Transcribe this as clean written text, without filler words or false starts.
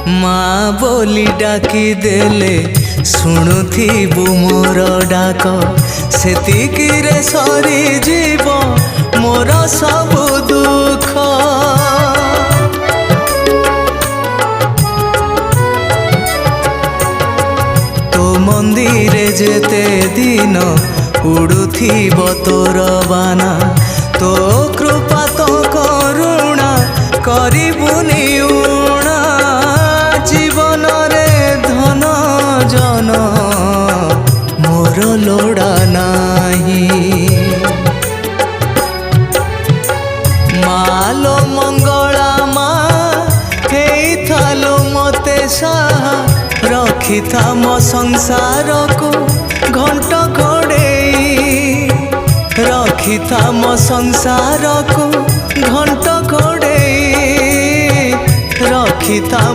माँ बोली डाकी देले शुणुथिबु मोर डाक सेतिकिरे सरी जीव मोर सब दुख। तो मंदिरे जेते दिन उड़ुथिब तोर बाना तो कृपा तो करुणा करिबुनि उणा जीवन रे धन जन मोर लोड़ा नाही। मालो मंगला माँ हेइथालो मते साहा रखी था मो संसार को घंट घोड़े रखी था मो संसार को घंट घोड़े रखी था।